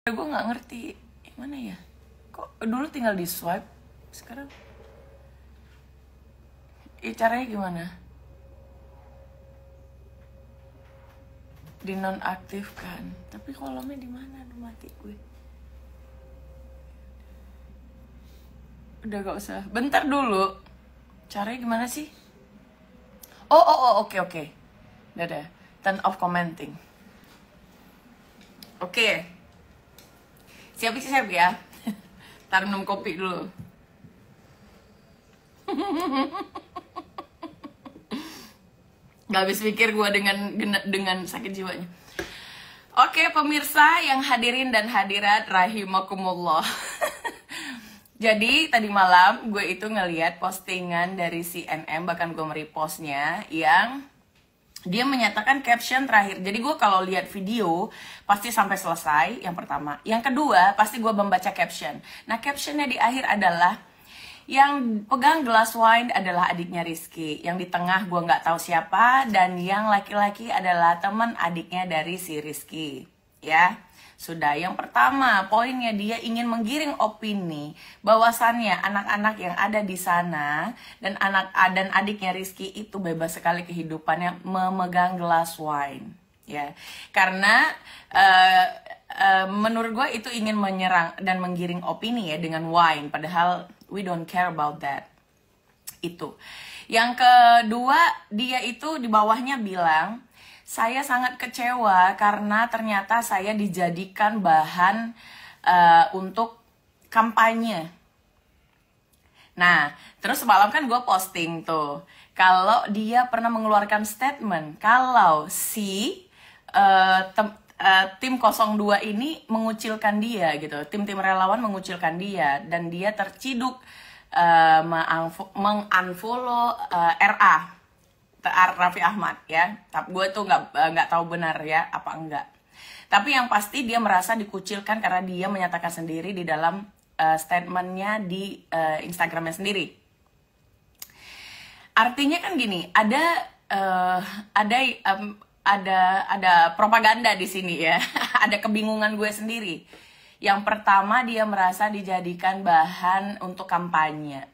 Gue nggak ngerti gimana ya, kok dulu tinggal di swipe, sekarang caranya gimana? Dinonaktifkan, tapi kolomnya di mana? Aduh, mati gue. Udah gak usah, bentar dulu. Caranya gimana sih? Oke. Dadah, turn off commenting. Oke. Siap ya. Ntar minum kopi dulu. Gak habis pikir gue dengan sakit jiwanya. Oke, pemirsa yang hadirin dan hadirat rahimakumullah. Jadi tadi malam gue itu ngeliat postingan dari CNN, bahkan gue merepostnya, yang dia menyatakan caption terakhir. Jadi gue kalau lihat video pasti sampai selesai, yang pertama. Yang kedua pasti gue membaca caption. Nah, captionnya di akhir adalah, yang pegang gelas wine adalah adiknya Rizky, yang di tengah gue nggak tahu siapa, dan yang laki-laki adalah teman adiknya dari si Rizky. Ya, sudah. Yang pertama, poinnya dia ingin menggiring opini bahwasannya anak-anak yang ada di sana dan adiknya Rizky itu bebas sekali kehidupannya memegang gelas wine. Ya, karena menurut gue itu ingin menyerang dan menggiring opini ya dengan wine, padahal we don't care about that. Itu. Yang kedua, dia itu di bawahnya bilang, saya sangat kecewa karena ternyata saya dijadikan bahan untuk kampanye. Nah, terus semalam kan gue posting tuh, kalau dia pernah mengeluarkan statement kalau si tim 02 ini mengucilkan dia gitu, tim relawan mengucilkan dia, dan dia terciduk mengunfollow RA Raffi Ahmad ya. Tapi gue tuh nggak tahu benar ya apa enggak. Tapi yang pasti dia merasa dikucilkan karena dia menyatakan sendiri di dalam statementnya di Instagramnya sendiri. Artinya kan gini, ada propaganda di sini ya. Ada kebingungan gue sendiri. Yang pertama, dia merasa dijadikan bahan untuk kampanye.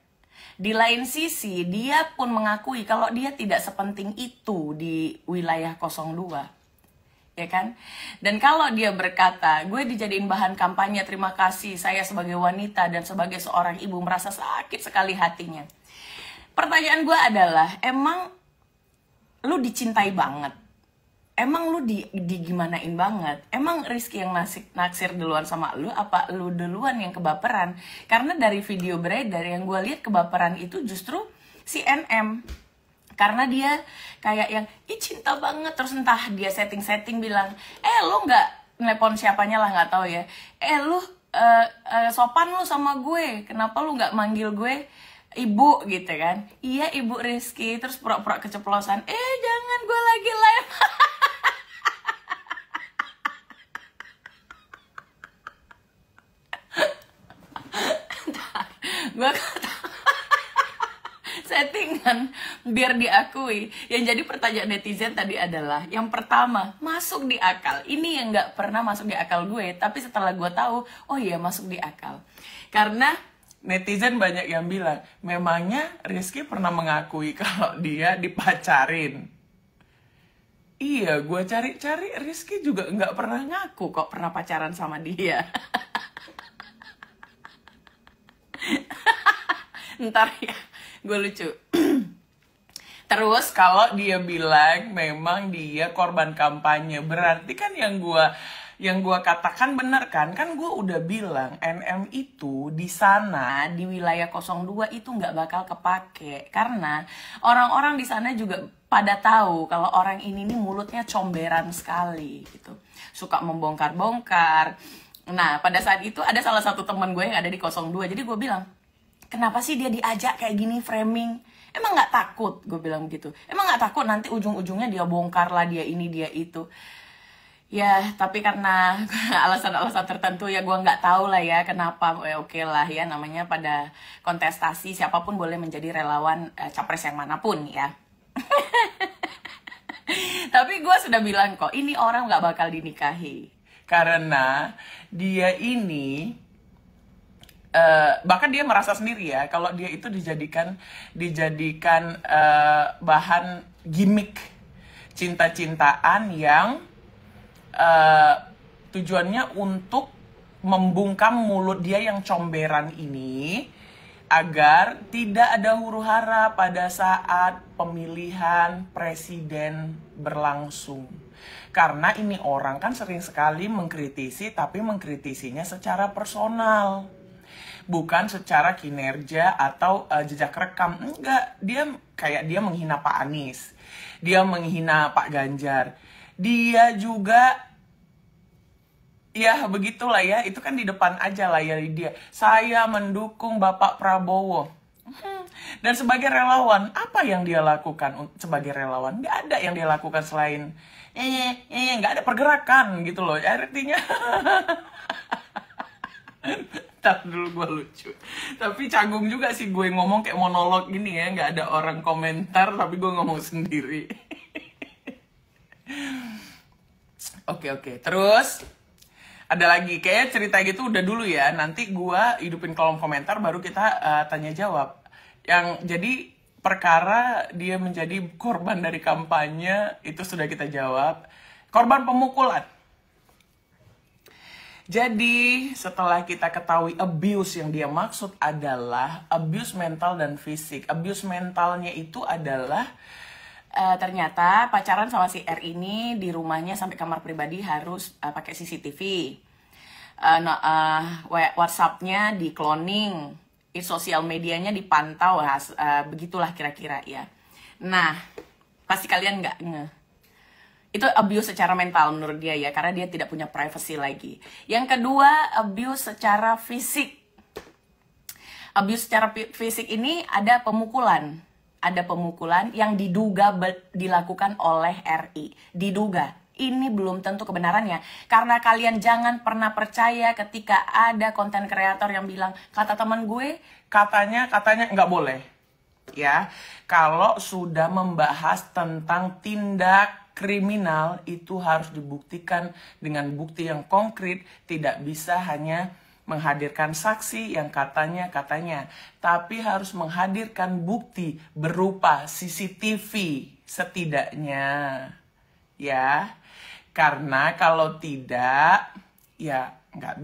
Di lain sisi, dia pun mengakui kalau dia tidak sepenting itu di wilayah 02. Ya kan? Dan kalau dia berkata, gue dijadiin bahan kampanye, terima kasih, saya sebagai wanita dan sebagai seorang ibu merasa sakit sekali hatinya. Pertanyaan gue adalah, emang lu dicintai banget? Emang lu digimanain banget? Emang Rizky yang naksir duluan sama lu, apa lu duluan yang kebaperan? Karena dari video beredar yang gue lihat, kebaperan itu justru si NM. Karena dia kayak yang, cinta banget, terus entah dia setting bilang, lu nggak nelpon siapanya lah, nggak tahu ya. Lu sopan lu sama gue, kenapa lu nggak manggil gue ibu gitu kan? Iya, ibu Rizky. Terus pura-pura keceplosan, jangan, gue lagi live. Gue settingan biar diakui. Yang jadi pertanyaan netizen tadi adalah, yang pertama, masuk di akal. Ini yang nggak pernah masuk di akal gue, tapi setelah gue tahu, oh iya masuk di akal. Karena netizen banyak yang bilang, memangnya Rizky pernah mengakui kalau dia dipacarin? Iya, gue cari-cari, Rizky juga nggak pernah ngaku kok pernah pacaran sama dia. Ntar ya, gue lucu. Terus kalau dia bilang memang dia korban kampanye, berarti kan yang gue katakan benar kan? Kan gue udah bilang NM itu di sana di wilayah 02 itu nggak bakal kepake, karena orang-orang di sana juga pada tahu kalau orang ini nih mulutnya comberan sekali gitu, suka membongkar-bongkar. Nah, pada saat itu ada salah satu teman gue yang ada di 02, jadi gue bilang, kenapa sih dia diajak kayak gini framing? Emang nggak takut? Gue bilang gitu. Emang nggak takut nanti ujung-ujungnya dia bongkar lah, dia ini, dia itu. Ya, tapi karena alasan-alasan tertentu ya gue nggak tahu lah ya kenapa. Oke lah ya, namanya pada kontestasi siapapun boleh menjadi relawan capres yang manapun ya. Tapi gue sudah bilang kok, ini orang nggak bakal dinikahi. Karena dia ini bahkan dia merasa sendiri ya kalau dia itu dijadikan bahan gimmick cinta-cintaan yang tujuannya untuk membungkam mulut dia yang comberan ini agar tidak ada huru-hara pada saat pemilihan presiden berlangsung. Karena ini orang kan sering sekali mengkritisi, tapi mengkritisinya secara personal. Bukan secara kinerja atau jejak rekam. Enggak, dia menghina Pak Anies. Dia menghina Pak Ganjar. Dia juga ya begitulah ya, itu kan di depan aja lah ya dia. Saya mendukung Bapak Prabowo. Dan sebagai relawan, apa yang dia lakukan sebagai relawan? Nggak ada yang dia lakukan selain nggak ada pergerakan gitu loh. Artinya Ntar dulu gue lucu. Tapi canggung juga sih gue ngomong kayak monolog gini ya. Nggak ada orang komentar tapi gue ngomong sendiri. Oke. Terus ada lagi, kayak cerita gitu udah dulu ya. Nanti gua hidupin kolom komentar baru kita tanya jawab. Yang jadi perkara dia menjadi korban dari kampanye itu sudah kita jawab. Korban pemukulan. Jadi setelah kita ketahui abuse yang dia maksud adalah abuse mental dan fisik. Abuse mentalnya itu adalah ternyata pacaran sama si R ini di rumahnya sampai kamar pribadi harus pakai CCTV. WhatsApp-nya di cloning, sosial medianya dipantau, begitulah kira-kira ya. Nah, pasti kalian nggak nge. Itu abuse secara mental menurut dia ya, karena dia tidak punya privacy lagi. Yang kedua, abuse secara fisik. Abuse secara fisik ini ada pemukulan. Ada pemukulan yang diduga dilakukan oleh RI. Diduga. Ini belum tentu kebenarannya. Karena kalian jangan pernah percaya ketika ada konten kreator yang bilang, kata teman gue, katanya nggak boleh. Ya, kalau sudah membahas tentang tindak kriminal, itu harus dibuktikan dengan bukti yang konkret. Tidak bisa hanya menghadirkan saksi yang katanya, tapi harus menghadirkan bukti berupa CCTV setidaknya, ya. Karena kalau tidak, ya nggak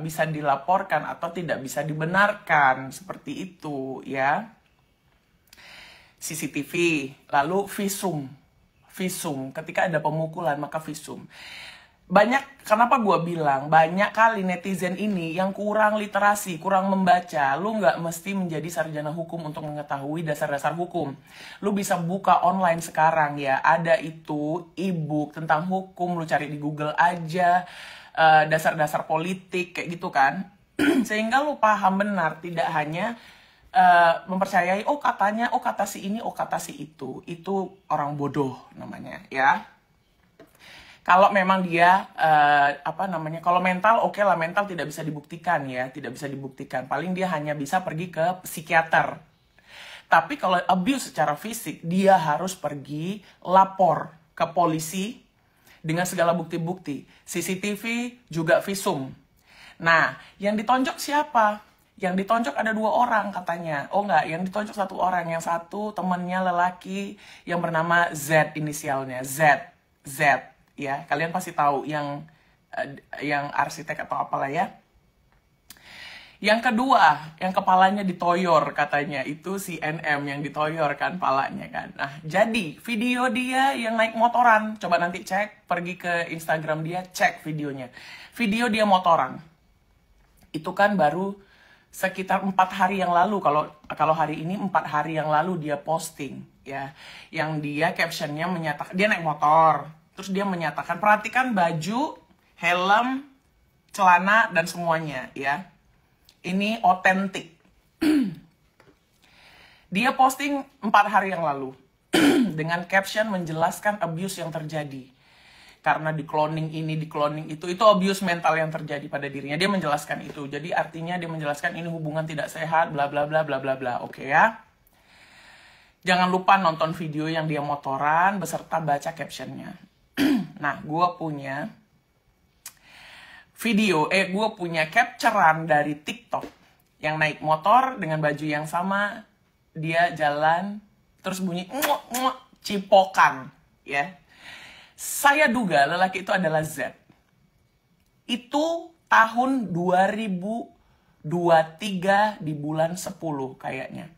bisa dilaporkan atau tidak bisa dibenarkan seperti itu, ya. CCTV, lalu visum, ketika ada pemukulan maka visum. Kenapa gue bilang banyak kali netizen ini yang kurang literasi, kurang membaca. Lu nggak mesti menjadi sarjana hukum untuk mengetahui dasar-dasar hukum. Lu bisa buka online sekarang ya, ada itu e-book tentang hukum, lu cari di Google aja, dasar-dasar politik kayak gitu kan. Sehingga lu paham benar, tidak hanya mempercayai kata si ini, kata si itu orang bodoh namanya ya. Kalau memang dia kalau mental oke lah, mental tidak bisa dibuktikan ya, tidak bisa dibuktikan. Paling dia hanya bisa pergi ke psikiater. Tapi kalau abuse secara fisik, dia harus pergi lapor ke polisi dengan segala bukti-bukti. CCTV juga visum. Nah, yang ditonjok siapa? Yang ditonjok ada 2 orang katanya. Oh enggak, yang ditonjok 1 orang. Yang satu temannya lelaki yang bernama Z inisialnya. Z. Ya, kalian pasti tahu yang arsitek atau apalah ya. Yang kedua, yang kepalanya ditoyor katanya, itu si NM yang ditoyor kan palanya kan. Nah, jadi video dia yang naik motoran, coba nanti cek, pergi ke Instagram dia, cek videonya. Video dia motoran. Itu kan baru sekitar 4 hari yang lalu, kalau hari ini 4 hari yang lalu dia posting ya. Yang dia captionnya menyatakan, dia naik motor. Terus dia menyatakan, perhatikan baju, helm, celana, dan semuanya ya. Ini otentik. Dia posting 4 hari yang lalu. Dengan caption menjelaskan abuse yang terjadi. Karena di cloning ini, di cloning itu abuse mental yang terjadi pada dirinya. Dia menjelaskan itu. Jadi artinya dia menjelaskan ini hubungan tidak sehat, bla bla bla bla bla bla. Oke ya. Jangan lupa nonton video yang dia motoran beserta baca captionnya. Nah, gue punya gue punya capturean dari TikTok yang naik motor dengan baju yang sama, dia jalan terus bunyi cipokan, ya. Saya duga lelaki itu adalah Z. Itu tahun 2023 di bulan 10 kayaknya.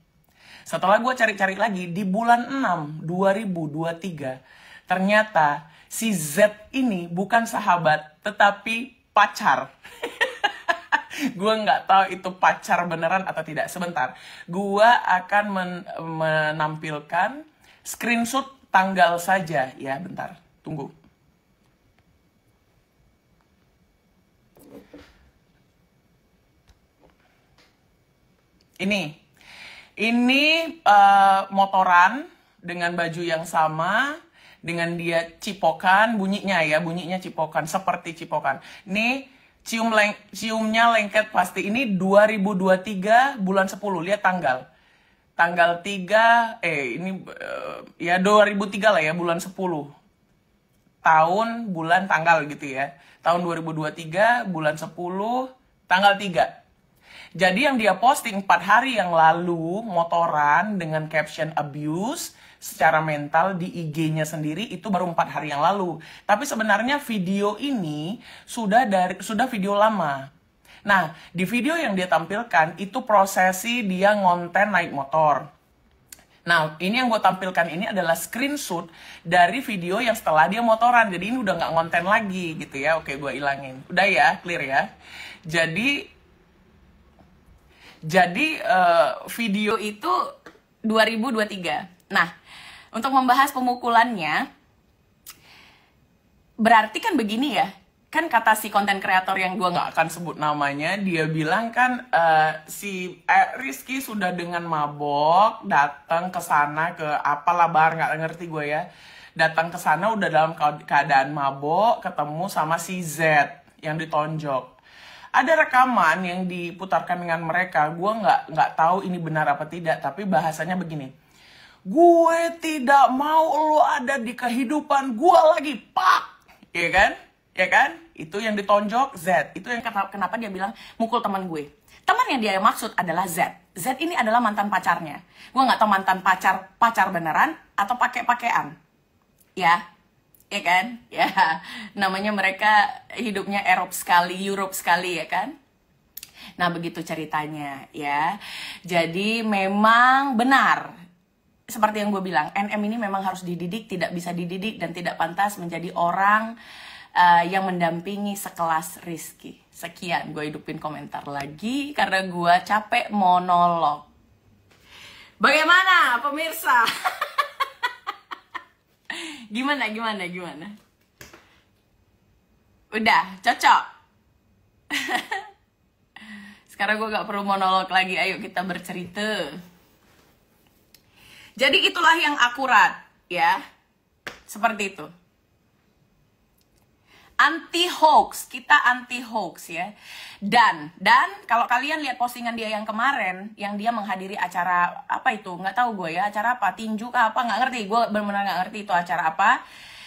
Setelah gue cari-cari lagi, di bulan 6 2023, ternyata si Z ini bukan sahabat, tetapi pacar. Gue nggak tahu itu pacar beneran atau tidak. Sebentar, gue akan menampilkan screenshot tanggal saja ya. Bentar, tunggu. Ini motoran dengan baju yang sama, dengan dia cipokan, bunyinya cipokan, seperti cipokan. Ini ciumnya lengket pasti. Ini 2023 bulan 10, lihat tanggal 3, ya 2003 lah ya, bulan 10. Tahun, bulan, tanggal gitu ya. Tahun 2023, bulan 10, tanggal 3. Jadi yang dia posting 4 hari yang lalu, motoran dengan caption abuse secara mental di IG-nya sendiri, itu baru 4 hari yang lalu. Tapi sebenarnya video ini sudah video lama. Nah, di video yang dia tampilkan itu prosesi dia ngonten naik motor. Nah, ini yang gue tampilkan ini adalah screenshot dari video yang setelah dia motoran. Jadi ini udah nggak ngonten lagi gitu ya. Oke, gue ilangin. Udah ya, clear ya. Jadi video itu 2023. Nah, untuk membahas pemukulannya, berarti kan begini ya. Kan kata si konten kreator yang gue nggak akan sebut namanya, dia bilang kan si Rizky sudah dengan mabok datang ke sana, ke apalah bar, nggak ngerti gue ya. Datang ke sana udah dalam keadaan mabok, ketemu sama si Z yang ditonjok. Ada rekaman yang diputarkan dengan mereka, gue nggak tahu ini benar apa tidak, tapi bahasanya begini. Gue tidak mau lo ada di kehidupan gue lagi, pak, ya kan? Ya kan? Itu yang ditonjok Z. Itu yang kenapa dia bilang mukul teman gue. Teman yang dia maksud adalah Z. Z ini adalah mantan pacarnya. Gue nggak tahu mantan pacar beneran atau pakai-pakaian. Ya kan? Ya, namanya mereka hidupnya Europe sekali ya kan? Nah, begitu ceritanya ya. Jadi memang benar, seperti yang gue bilang, NM ini memang harus dididik, tidak bisa dididik dan tidak pantas menjadi orang yang mendampingi sekelas Rizky. Sekian, gue hidupin komentar lagi karena gue capek monolog. Bagaimana pemirsa? Gimana? Udah, cocok? Sekarang gue gak perlu monolog lagi, ayo kita bercerita. Jadi itulah yang akurat, ya. Seperti itu. Anti-hoax, kita anti-hoax ya. Dan kalau kalian lihat postingan dia yang kemarin, yang dia menghadiri acara apa itu, nggak tahu gue ya, acara apa, tinju kah apa, nggak ngerti, gue benar-benar nggak ngerti itu acara apa.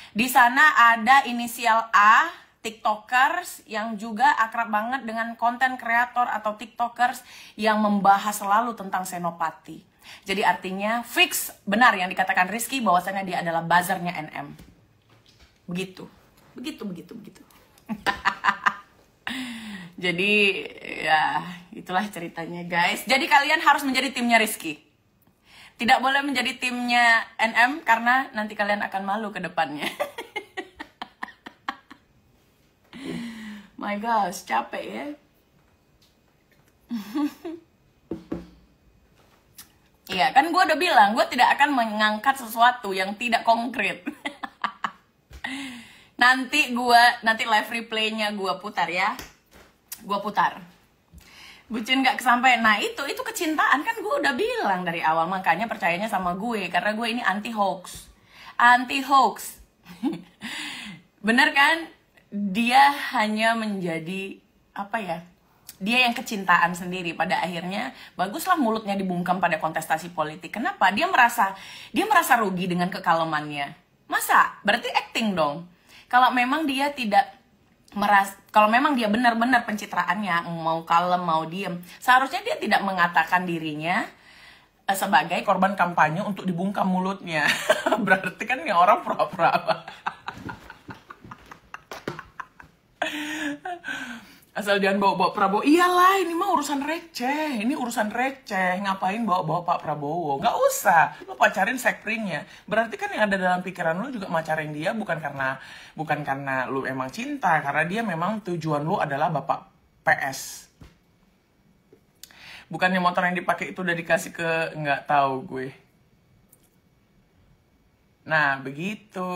Di sana ada inisial A, tiktokers yang juga akrab banget dengan konten kreator atau tiktokers yang membahas selalu tentang senopati. Jadi artinya fix benar yang dikatakan Rizky bahwasannya dia adalah buzzernya NM. Begitu. Jadi ya itulah ceritanya guys. Jadi kalian harus menjadi timnya Rizky. Tidak boleh menjadi timnya NM karena nanti kalian akan malu ke depannya. My gosh, capek ya. Iya kan gue udah bilang, gue tidak akan mengangkat sesuatu yang tidak konkret. Nanti live replaynya gue putar ya. Gue putar. Bucin gak kesampaian. Nah itu kecintaan kan gue udah bilang dari awal. Makanya percayanya sama gue. Karena gue ini anti-hoax. Anti-hoax. Bener kan? Dia hanya menjadi, apa ya? Dia yang kecintaan sendiri. Pada akhirnya, baguslah mulutnya dibungkam pada kontestasi politik. Kenapa? Dia merasa rugi dengan kekalemannya. Masa? Berarti acting dong. Kalau memang dia tidak kalau memang dia benar-benar pencitraannya mau kalem mau diem, seharusnya dia tidak mengatakan dirinya sebagai korban kampanye untuk dibungkam mulutnya. Berarti kan ya orang pura-pura. Asal jangan bawa-bawa Prabowo. Iyalah, ini mah urusan receh. Ini urusan receh. Ngapain bawa-bawa Pak Prabowo? Nggak usah. Lo pacarin sekpringnya. Berarti kan yang ada dalam pikiran lo juga macarin dia bukan karena lo emang cinta. Karena dia memang tujuan lo adalah Bapak PS. Bukannya motor yang dipakai itu udah dikasih ke nggak tahu gue. Nah, begitu.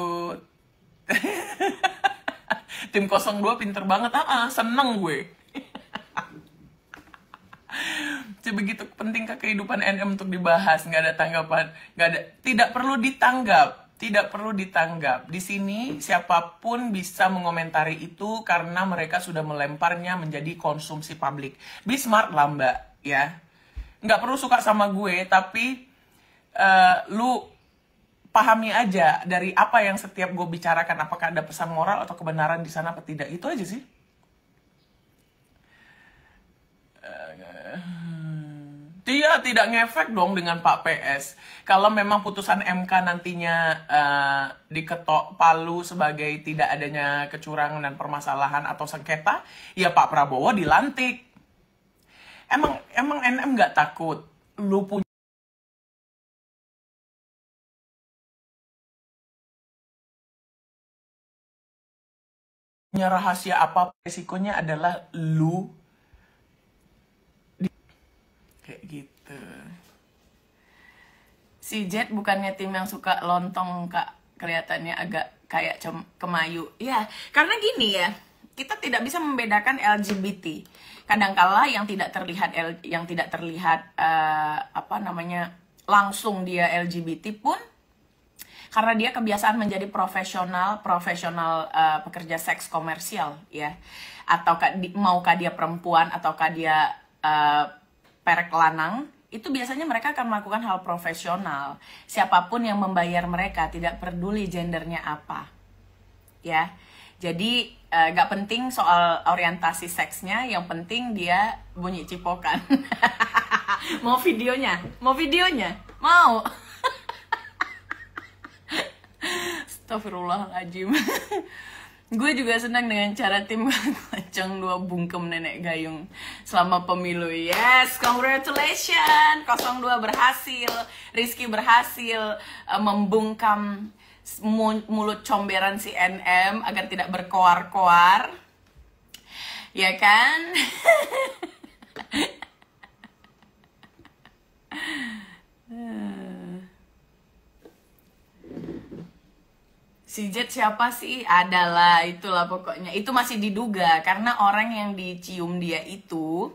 Tim 02 pinter banget, seneng gue. Begitu penting ke kehidupan NM untuk dibahas, nggak ada tanggapan, tidak perlu ditanggap. Di sini siapapun bisa mengomentari itu karena mereka sudah melemparnya menjadi konsumsi publik. Be smart lah mbak, ya. Nggak perlu suka sama gue, tapi lu pahami aja dari apa yang setiap gue bicarakan, apakah ada pesan moral atau kebenaran di sana apa tidak. Itu aja sih. Dia tidak ngefek dong dengan Pak PS. Kalau memang putusan MK nantinya diketok palu sebagai tidak adanya kecurangan dan permasalahan atau sengketa, ya Pak Prabowo dilantik. Emang NM nggak takut lu punya rahasia apa, resikonya adalah lu kayak gitu. Si Jet bukannya tim yang suka lontong kak, kelihatannya agak kayak kemayu. Ya, karena gini ya, kita tidak bisa membedakan LGBT. Kadangkala yang tidak terlihat langsung dia LGBT pun karena dia kebiasaan menjadi profesional pekerja seks komersial ya, atau maukah dia perempuan ataukah dia perek lanang, itu biasanya mereka akan melakukan hal profesional. Siapapun yang membayar mereka, tidak peduli gendernya apa ya. Jadi gak penting soal orientasi seksnya, yang penting dia bunyi cipokan. Mau videonya? Mau. Astagfirullahaladzim. Gue juga senang dengan cara tim Kacang 2 bungkem nenek gayung selama pemilu. Yes, congratulations. 02 berhasil, Rizky berhasil membungkam mulut comberan si NM agar tidak berkoar-koar. Ya kan? Si Jet siapa sih? Adalah, itulah pokoknya. Itu masih diduga karena orang yang dicium dia itu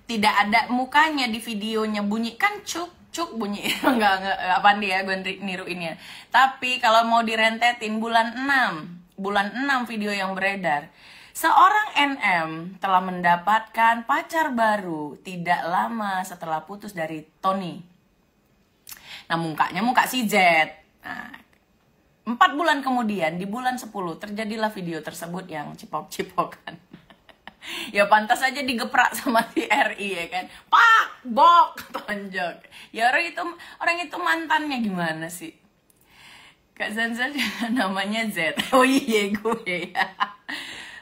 tidak ada mukanya di videonya, bunyi kan cuk bunyi. Enggak apaan dia, gue niruinnya. Tapi kalau mau direntetin bulan 6 video yang beredar. Seorang NM telah mendapatkan pacar baru tidak lama setelah putus dari Tony. Nah, muka si Jet. Nah, 4 bulan kemudian, di bulan 10, terjadilah video tersebut yang cipok-cipokan. Ya pantas aja digeprak sama si RI ya kan. Pak, bok, tonjok. Ya orang itu mantannya gimana sih? Kak Zanza namanya Z. Oh iya gue ya.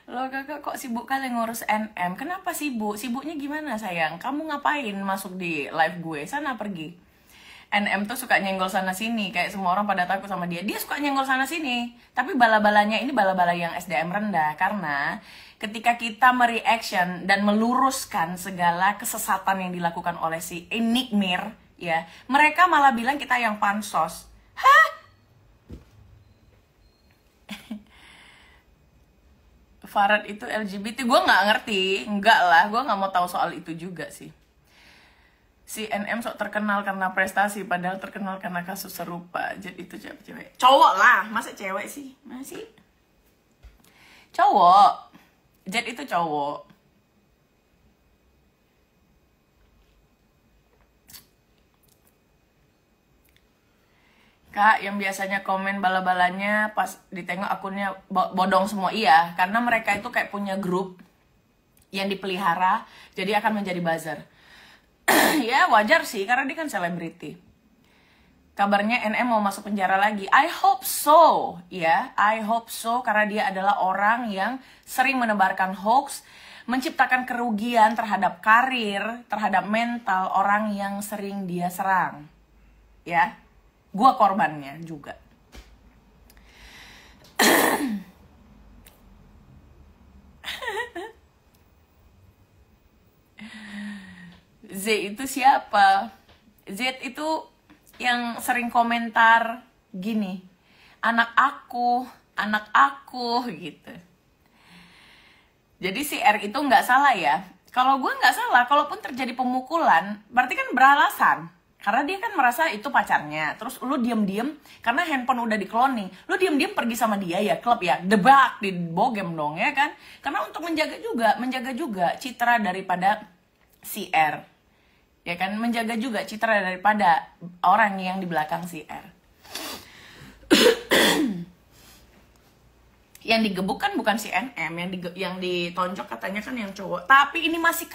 Loh kakak kok sibuk kali ngurus NM? Kenapa sibuk? Sibuknya gimana sayang? Kamu ngapain masuk di live gue? Sana pergi. NM tuh suka nyenggol sana sini, kayak semua orang pada takut sama dia. Dia suka nyenggol sana sini, tapi bala-balanya ini bala-bala yang SDM rendah. Karena ketika kita mereaction dan meluruskan segala kesesatan yang dilakukan oleh si Enigmir, ya, mereka malah bilang kita yang pansos. Hah? Farad itu LGBT, gue nggak ngerti, enggak lah, gue nggak mau tahu soal itu juga sih. Si NM sok terkenal karena prestasi, padahal terkenal karena kasus serupa. Jadi itu cewek. Cowok lah, masa cewek sih? Masih cowok. Jet itu cowok. Kak, yang biasanya komen bala-balanya pas ditengok akunnya bodong semua. Iya, karena mereka itu kayak punya grup yang dipelihara, jadi akan menjadi buzzer. Ya wajar sih, karena dia kan selebriti. Kabarnya NM mau masuk penjara lagi. I hope so, ya. I hope so, karena dia adalah orang yang sering menebarkan hoax, menciptakan kerugian terhadap karir, terhadap mental orang yang sering dia serang. Ya. Gua korbannya juga. Z itu siapa? Z itu yang sering komentar gini, anak aku gitu. Jadi si R itu nggak salah ya. Kalau gue nggak salah, kalaupun terjadi pemukulan, berarti kan beralasan. Karena dia kan merasa itu pacarnya. Terus lu diem-diem, karena handphone udah di-cloning. Lu diem-diem pergi sama dia ya, klub ya. Debak, dibogem dong ya kan. Karena untuk menjaga juga citra daripada si R. Ya kan, menjaga juga citra daripada orang yang di belakang si R. Yang digebuk kan bukan si NM, yang ditonjok katanya kan yang cowok. Tapi ini masih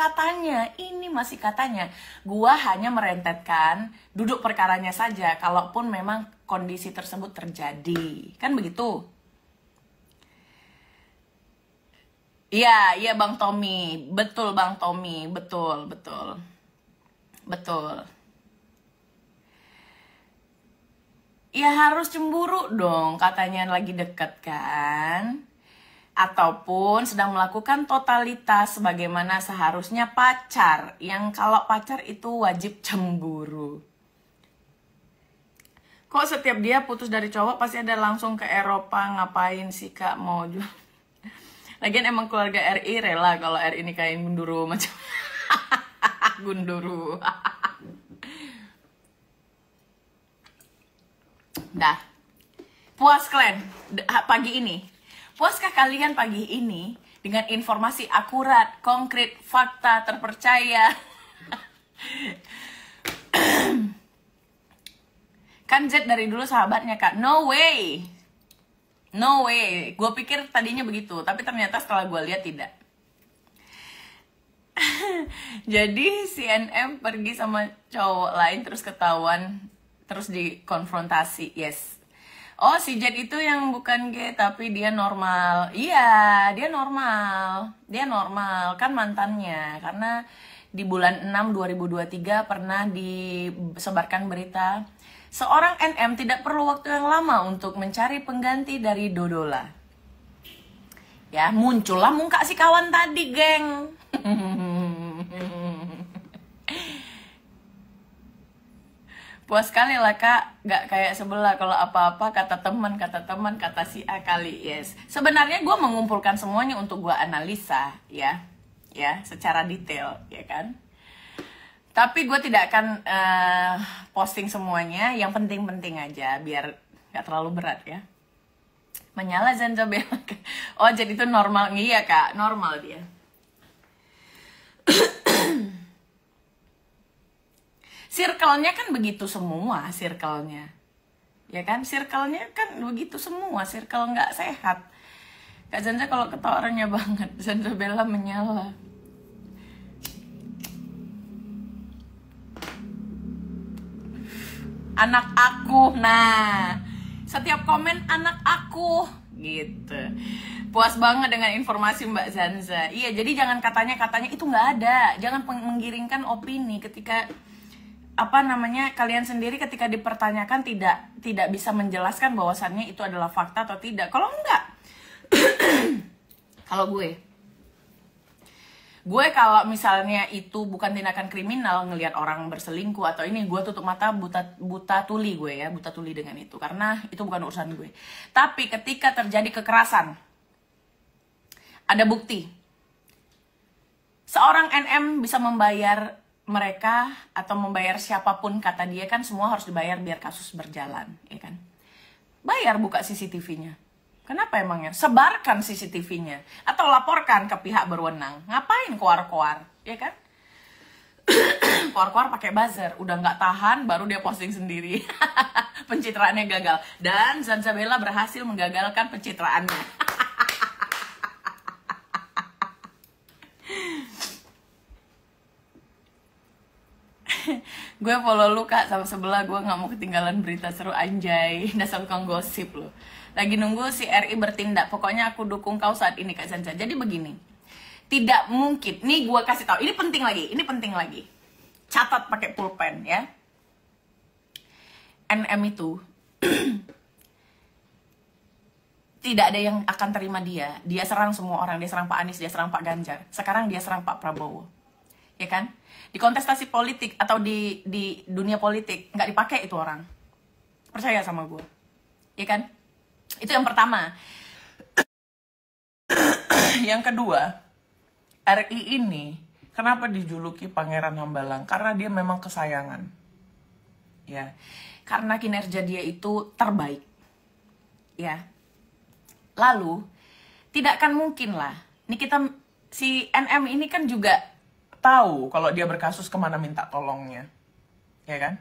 katanya. Gua hanya merentetkan duduk perkaranya saja, kalaupun memang kondisi tersebut terjadi. Kan begitu? Iya Bang Tommy. Betul Bang Tommy, betul. Ya harus cemburu dong, katanya lagi deket kan. Ataupun sedang melakukan totalitas sebagaimana seharusnya pacar. Yang kalau pacar itu wajib cemburu. Kok setiap dia putus dari cowok pasti ada langsung ke Eropa, ngapain sih Kak mau jual? Lagian emang keluarga RI rela kalau RI nikahin gunduru macam gunduru. Dah. Puas kalian pagi ini? Puaskah kalian pagi ini dengan informasi akurat, konkret, fakta, terpercaya? Kan Z dari dulu sahabatnya Kak. No way. Gue pikir tadinya begitu, tapi ternyata setelah gue lihat tidak. Jadi si NM pergi sama cowok lain terus ketahuan, terus dikonfrontasi. Yes. Oh, si Jet itu yang bukan gay tapi dia normal. Iya, dia normal. Kan mantannya. Karena di bulan 6 2023 pernah disebarkan berita seorang NM tidak perlu waktu yang lama untuk mencari pengganti dari Dodola. Ya, muncullah muka si kawan tadi, geng. Puas sekali lah Kak, gak kayak sebelah. Kalau apa-apa kata teman, kata si A kali. Yes, sebenarnya gue mengumpulkan semuanya untuk gue analisa ya secara detail ya kan. Tapi gue tidak akan posting semuanya, yang penting-penting aja biar gak terlalu berat ya. Menyala Zanzabel. Oh jadi itu normal. Iya Kak, normal dia. Circle-nya kan begitu semua, circle-nya. Ya kan, circle-nya kan begitu semua, circle nggak sehat. Kak Zanza kalau ketawa orangnya banget, Zanza Bella menyala. Anak aku, nah. Setiap komen anak aku, gitu. Puas banget dengan informasi Mbak Zanza. Iya, jadi jangan katanya itu nggak ada. Jangan menggiringkan opini ketika kalian sendiri ketika dipertanyakan tidak bisa menjelaskan bahwasannya itu adalah fakta atau tidak. Kalau enggak, kalau gue kalau misalnya itu bukan tindakan kriminal, ngelihat orang berselingkuh atau ini, gue tutup mata, buta tuli gue ya, buta tuli dengan itu, karena itu bukan urusan gue. Tapi ketika terjadi kekerasan, ada bukti, seorang NM bisa membayar mereka atau membayar siapapun, kata dia kan semua harus dibayar biar kasus berjalan, ya kan? Bayar, buka CCTV-nya. Kenapa emangnya? Sebarkan CCTV-nya atau laporkan ke pihak berwenang. Ngapain koar-koar, ya kan? Keluar-keluar pakai buzzer, udah nggak tahan, baru dia posting sendiri. Pencitraannya gagal, dan Zanzabella berhasil menggagalkan pencitraannya. Gue follow lu Kak, sama sebelah gue nggak mau ketinggalan berita seru, anjay. Dasar tukang gosip lo. Lagi nunggu si RI bertindak, pokoknya aku dukung kau saat ini Kak Zanza. Jadi begini, tidak mungkin, nih gue kasih tahu, ini penting lagi, catat pakai pulpen ya. NM itu tidak ada yang akan terima dia. Dia serang semua orang, dia serang Pak Anies, dia serang Pak Ganjar. Sekarang dia serang Pak Prabowo, ya kan? Di kontestasi politik atau di dunia politik nggak dipakai itu orang. Percaya sama gue, ya kan? Itu yang pertama. Yang kedua, RI ini kenapa dijuluki Pangeran Hambalang? Karena dia memang kesayangan. Ya, karena kinerja dia itu terbaik. Ya. Lalu tidak akan mungkin lah. Ini kita, si NM ini kan juga tahu kalau dia berkasus kemana minta tolongnya, ya kan?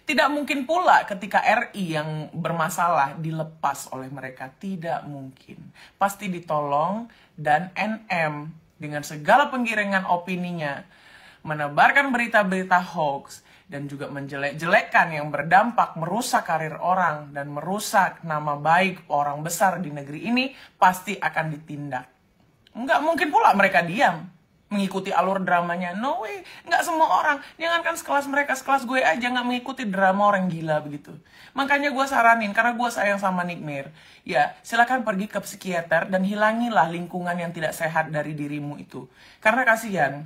Tidak mungkin pula ketika RI yang bermasalah dilepas oleh mereka, tidak mungkin. Pasti ditolong, dan NM dengan segala penggiringan opininya menebarkan berita-berita hoax dan juga menjelek-jelekan yang berdampak merusak karir orang dan merusak nama baik orang besar di negeri ini, pasti akan ditindak. Nggak mungkin pula mereka diam mengikuti alur dramanya. No way, nggak semua orang, jangankan sekelas mereka, sekelas gue aja nggak mengikuti drama orang gila begitu. Makanya gue saranin, karena gue sayang sama Nick Mir, ya silakan pergi ke psikiater dan hilangilah lingkungan yang tidak sehat dari dirimu itu. Karena kasihan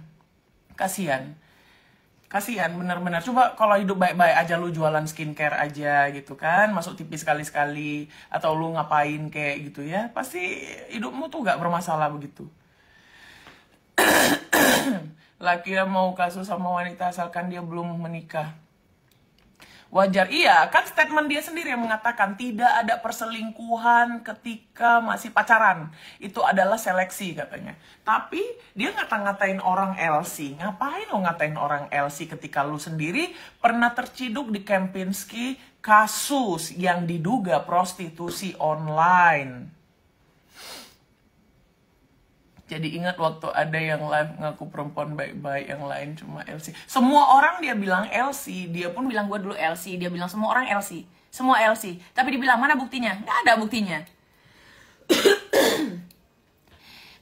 benar-benar. Coba kalau hidup baik-baik aja, lu jualan skincare aja gitu kan, masuk TV sekali-sekali, atau lu ngapain kayak gitu ya, pasti hidupmu tuh gak bermasalah begitu. Laki yang mau kasus sama wanita asalkan dia belum menikah, wajar. Iya, kan statement dia sendiri yang mengatakan tidak ada perselingkuhan ketika masih pacaran. Itu adalah seleksi katanya. Tapi dia ngata-ngatain orang LC. Ngapain lo ngatain orang LC ketika lu sendiri pernah terciduk di Kempinski kasus yang diduga prostitusi online? Jadi ingat waktu ada yang live ngaku perempuan baik-baik, yang lain cuma LC. Semua orang dia bilang LC, dia pun bilang gue dulu LC, dia bilang semua orang LC, semua LC. Tapi dibilang mana buktinya? Nggak ada buktinya.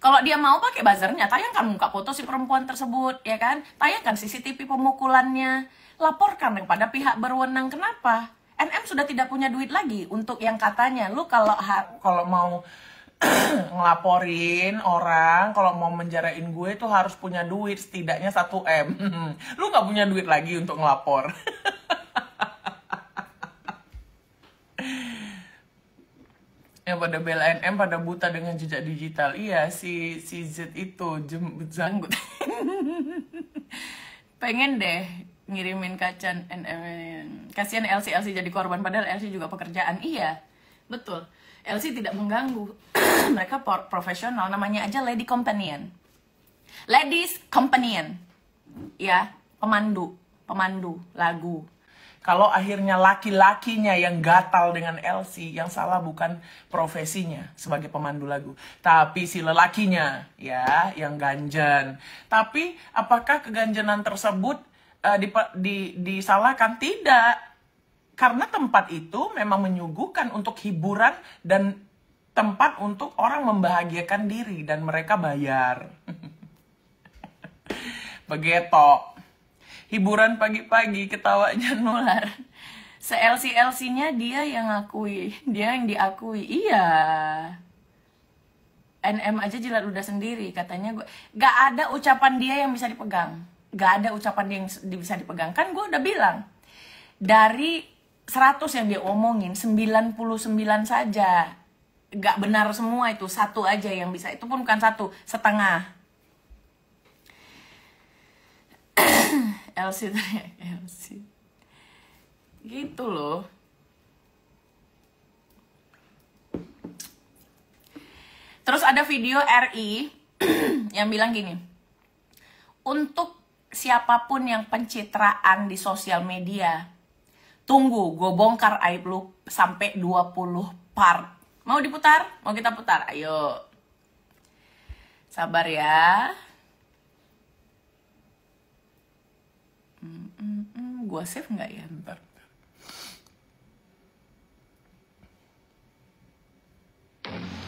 Kalau dia mau pakai buzzernya, tayangkan muka foto si perempuan tersebut, ya kan? Tayangkan CCTV pemukulannya, laporkan kepada pihak berwenang. Kenapa? NM sudah tidak punya duit lagi untuk yang katanya, lu kalau mau ngelaporin orang, kalau mau menjarain gue tuh harus punya duit setidaknya 1 M. Lu nggak punya duit lagi untuk ngelapor. Yang pada bela NM pada buta dengan jejak digital. Iya, si Z itu janggut. Pengen deh ngirimin kacan NM. Kasihan LC jadi korban, padahal LC juga pekerjaan. Iya, betul. LC tidak mengganggu. Mereka profesional, namanya aja lady companion. Ladies companion. Ya, pemandu lagu. Kalau akhirnya laki-lakinya yang gatal dengan LC, yang salah bukan profesinya sebagai pemandu lagu, tapi si lelakinya ya yang ganjen. Tapi apakah keganjenan tersebut disalahkan? Tidak. Karena tempat itu memang menyuguhkan untuk hiburan dan tempat untuk orang membahagiakan diri dan mereka bayar. Begitu. Hiburan pagi-pagi, ketawanya nular. Se-LC-LC-nya dia yang ngakui, dia yang diakui. Iya. NM aja jilat udah sendiri, katanya gue. Gak ada ucapan dia yang bisa dipegang. Gak ada ucapan dia yang bisa dipegang. Kan gue udah bilang, dari 100 yang dia omongin, 99 saja. Gak benar semua itu, 1 aja yang bisa. Itu pun bukan 1, setengah. LC. Gitu loh. Terus ada video RI yang bilang gini, untuk siapapun yang pencitraan di sosial media, tunggu, gue bongkar aib lu sampai 20 part. Mau diputar? Mau kita putar? Ayo. Sabar ya. Gue save nggak ya? Bentar.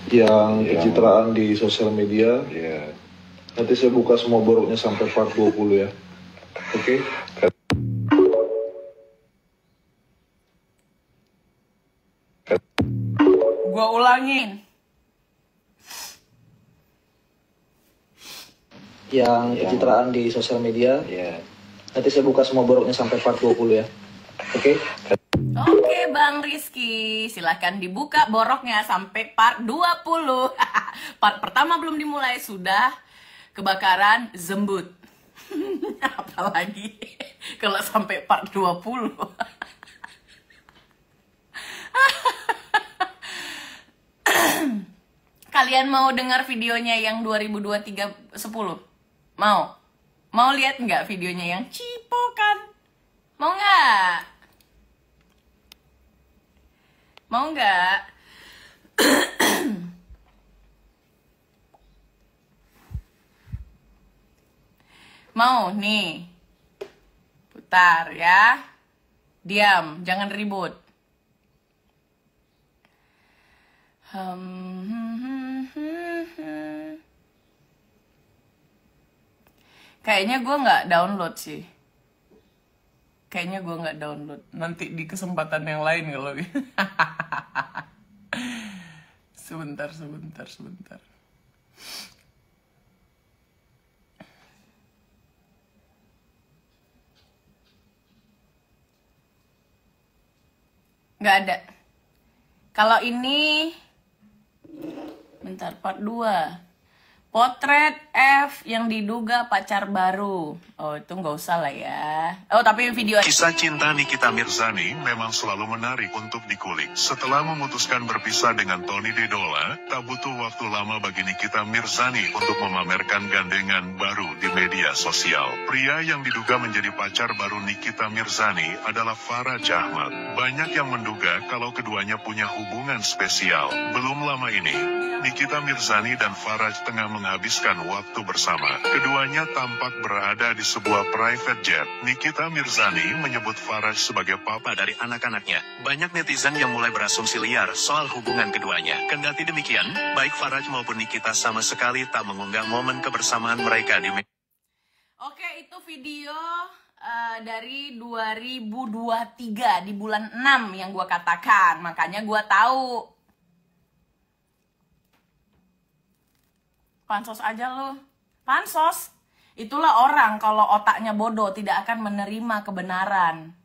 Yang pencitraan di sosial media, nanti saya buka semua boroknya sampai part 20 ya. Oke? Gue ulangin. Yang pencitraan di sosial media, nanti saya buka semua boroknya sampai part 20 ya. Oke? Oke Bang Rizky, silahkan dibuka boroknya sampai part 20. Part pertama belum dimulai, sudah kebakaran zembut. Apalagi kalau sampai part 20. Kalian mau dengar videonya yang 2023 10? Mau? Mau lihat nggak videonya yang cipokan? Mau nggak? Mau nggak? Mau nih. Putar ya. Diam, jangan ribut. Kayaknya gue nggak download sih. Kayaknya gue nggak download. Nanti di kesempatan yang lain kalau sebentar. Nggak ada. Kalau ini, bentar, part 2. Potret F yang diduga pacar baru. Oh, itu nggak usah lah ya. Oh, tapi video... Kisah cinta Nikita Mirzani memang selalu menarik untuk dikulik. Setelah memutuskan berpisah dengan Tony Dedola, tak butuh waktu lama bagi Nikita Mirzani untuk memamerkan gandengan baru di media sosial. Pria yang diduga menjadi pacar baru Nikita Mirzani adalah Farah Ahmad. Banyak yang menduga kalau keduanya punya hubungan spesial. Belum lama ini, Nikita Mirzani dan Farah tengah menghabiskan waktu bersama. Keduanya tampak berada di sebuah private jet. Nikita Mirzani menyebut Farah sebagai papa dari anak-anaknya. Banyak netizen yang mulai berasumsi liar soal hubungan keduanya. Kendati demikian, baik Farah maupun Nikita sama sekali tak mengunggah momen kebersamaan mereka di Oke, itu video dari 2023 di bulan 6 yang gue katakan. Makanya gue tahu. Pansos aja lo. Pansos. Itulah orang kalau otaknya bodoh tidak akan menerima kebenaran.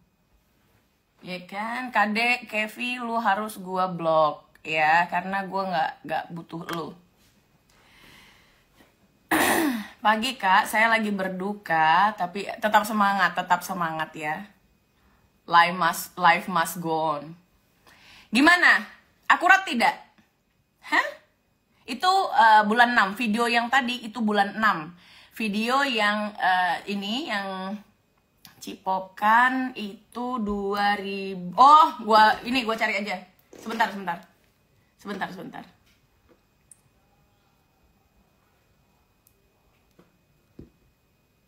Ya kan? Kadek, Kevi, lu harus gua blok. Ya, karena gua nggak butuh lu. Pagi kak, saya lagi berduka. Tapi tetap semangat ya. Life must go on. Gimana? Akurat tidak? Hah? Itu bulan 6, video yang tadi itu bulan 6. Video yang ini yang cipokan itu 2000. Oh, gua cari aja. Sebentar.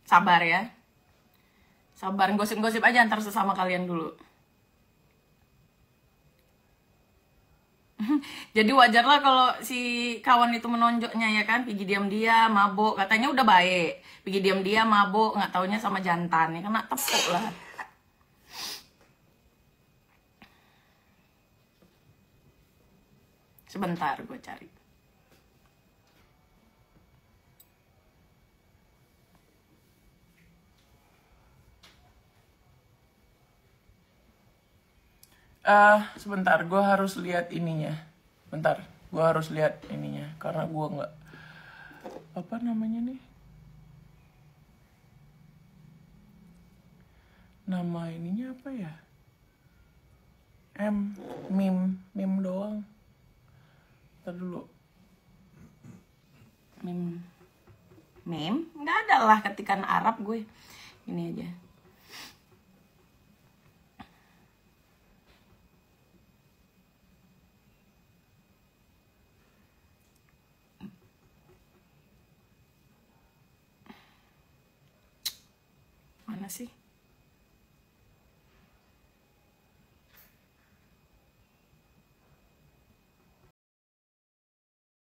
Sabar ya. Sabar, gosip-gosip aja antar sesama kalian dulu. Jadi wajarlah kalau si kawan itu menonjoknya ya kan, pergi diam-diam mabuk, katanya udah baik, pergi diam-diam mabuk, nggak taunya sama jantan, ya kena tepuk lah. Sebentar gue cari. Sebentar, gue harus lihat ininya. Bentar, gue harus lihat ininya karena gue nggak, apa namanya nih? Nama ininya apa ya? Meme doang. Ntar dulu. Meme? Nggak ada lah ketikan Arab gue. Ini aja. Mana sih?